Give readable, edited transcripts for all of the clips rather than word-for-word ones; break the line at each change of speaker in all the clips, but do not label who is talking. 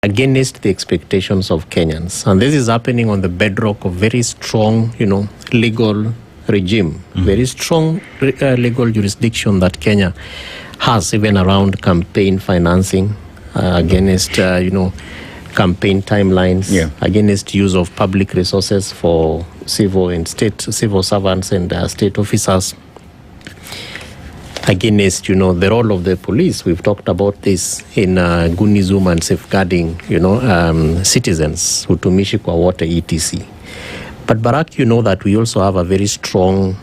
against the expectations of Kenyans. And this is happening on the bedrock of very strong, legal regime, very strong legal jurisdiction that Kenya has, even around campaign financing, against, campaign timelines, against use of public resources for civil servants and state officers, against, the role of the police. We've talked about this in Gunism and safeguarding, citizens, utumishi kwa wote, etc. But Barrack, that we also have a very strong,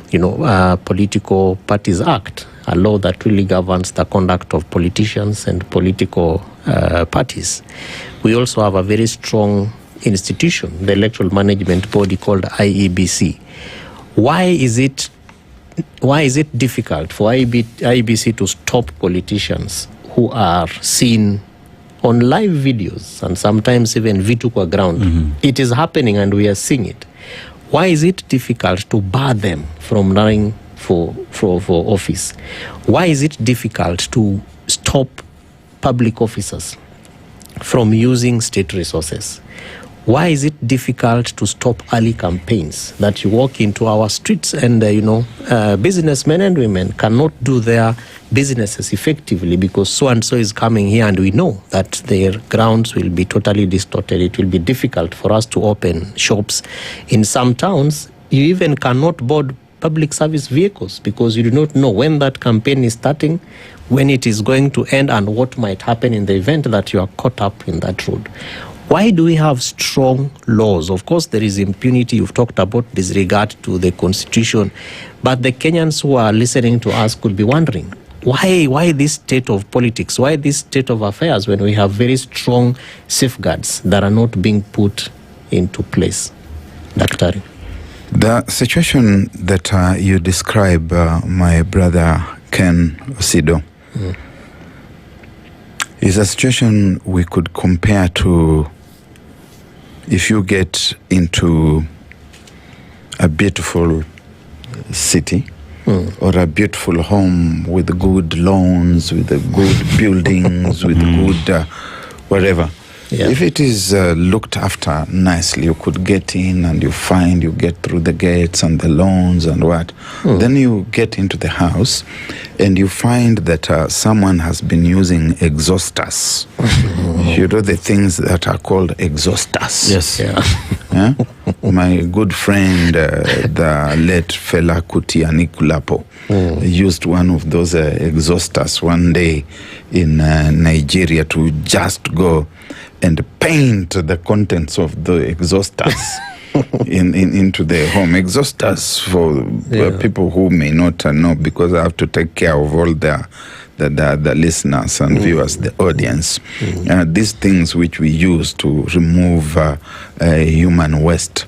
Political Parties Act, a law that really governs the conduct of politicians and political parties. We also have a very strong institution, the electoral management body called IEBC. Why is it difficult for IEBC to stop politicians who are seen on live videos and sometimes even vitu kwa ground? Mm-hmm. It is happening and we are seeing it. Why is it difficult to bar them from running for office? Why is it difficult to stop public officers from using state resources? Why is it difficult to stop early campaigns that you walk into our streets and, businessmen and women cannot do their businesses effectively because so-and-so is coming here and we know that their grounds will be totally distorted. It will be difficult for us to open shops. In some towns, you even cannot board public service vehicles because you do not know when that campaign is starting, when it is going to end, and what might happen in the event that you are caught up in that road. Why do we have strong laws? Of course, there is impunity. You've talked about disregard to the constitution. But the Kenyans who are listening to us could be wondering, why this state of politics? Why this state of affairs when we have very strong safeguards that are not being put into place? Daktari.
The situation that you describe, my brother Ken Osido, is a situation we could compare to if you get into a beautiful city or a beautiful home with good lawns, with good buildings, with good whatever. Yeah. If it is looked after nicely, you could get in and you get through the gates and the lawns and what. Then you get into the house and you find that someone has been using exhausters. You know the things that are called exhausters.
Yes.
Yeah? My good friend, the late Fela Kuti Anikulapo, used one of those exhausters one day in Nigeria to just go and paint the contents of the exhausters into the home. Exhausters for people who may not know, because I have to take care of all the listeners and viewers, the audience. These things which we use to remove human waste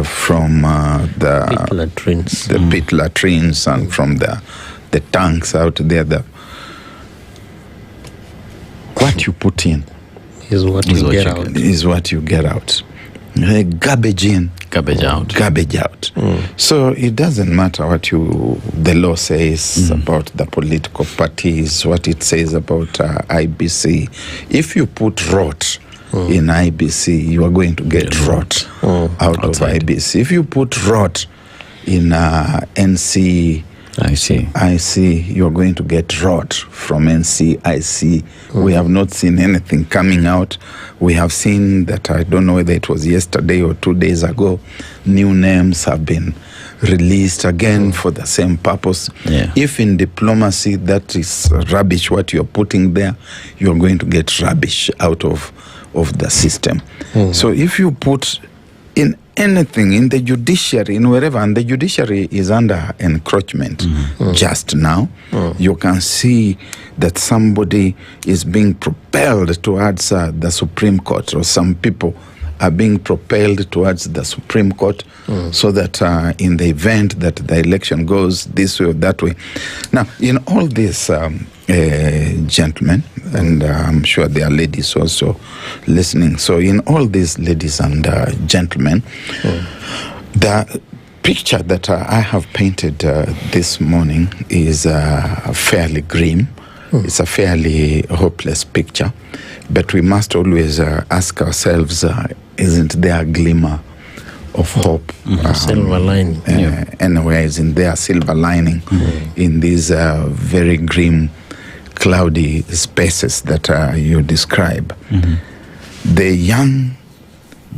from the pit latrines and from the tanks out there. What you put in
is what you get out.
Is what you get out. Garbage in,
garbage out.
Garbage out. So it doesn't matter what the law says about the political parties, what it says about IBC. If you put rot in IBC, you are going to get rot out outside of IBC. If you put rot in NC, IC, you're going to get rot from NCIC. We have not seen anything coming out. We have seen that, I don't know whether it was yesterday or 2 days ago, new names have been released again for the same purpose.
Yeah.
If in diplomacy that is rubbish what you're putting there, you're going to get rubbish out of the system. So if you put in anything in the judiciary, in wherever, and the judiciary is under encroachment just now, you can see that somebody is being propelled towards the Supreme Court, or some people are being propelled towards the Supreme Court, so that in the event that the election goes this way or that way. Now, in all this, gentlemen, and I'm sure there are ladies also listening. So in all these, ladies and gentlemen, the picture that I have painted this morning is fairly grim. It's a fairly hopeless picture. But we must always ask ourselves, isn't there a glimmer of hope?
Silver lining.
Anywhere, isn't there a silver lining in these very grim, cloudy spaces that you describe? The young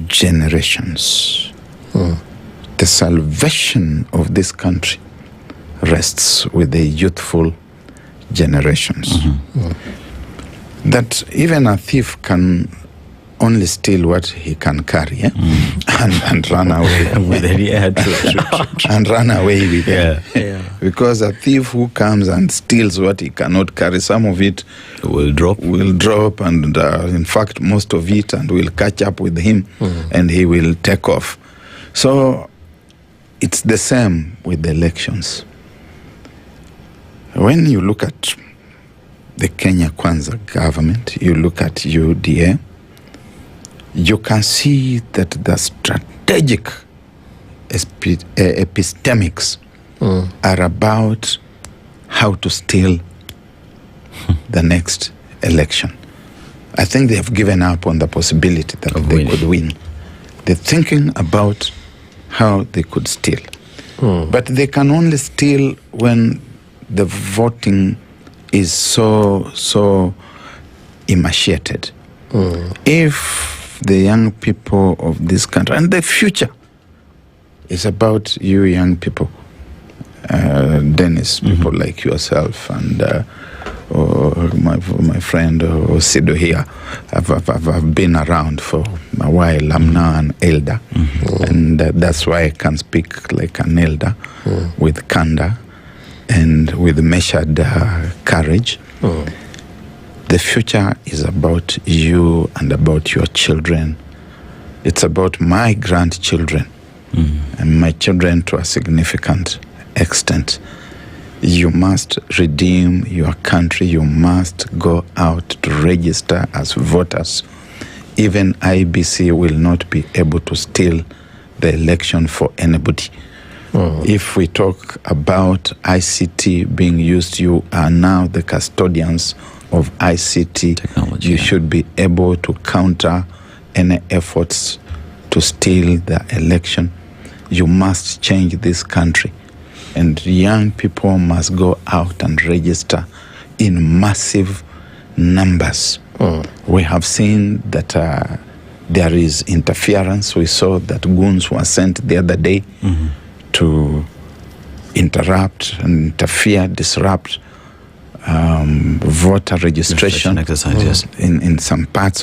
generations, the salvation of this country rests with the youthful generations. That even a thief can only steal what he can carry, and run away
with it.
And run away with it. Because a thief who comes and steals what he cannot carry, some of it
will drop,
and in fact most of it, and will catch up with him, and he will take off. So it's the same with the elections. When you look at the Kenya Kwanza government, you look at UDA, you can see that the strategic epistemics are about how to steal the next election. I think they have given up on the possibility that they could win. They're thinking about how they could steal. But they can only steal when the voting is so emaciated. If the young people of this country, and the future is about you young people, Dennis, people like yourself, and my friend Sido here, I've been around for a while. I'm now an elder, and that's why I can speak like an elder, with candor and with measured courage. The future is about you and about your children. It's about my grandchildren and my children to a significant extent. You must redeem your country. You must go out to register as voters. Even IBC will not be able to steal the election for anybody. If we talk about ICT being used, you are now the custodians of ICT technology. You should be able to counter any efforts to steal the election. You must change this country, and young people must go out and register in massive numbers. We have seen that there is interference. We saw that goons were sent the other day to interrupt and interfere, disrupt voter registration
exercise,
in some parts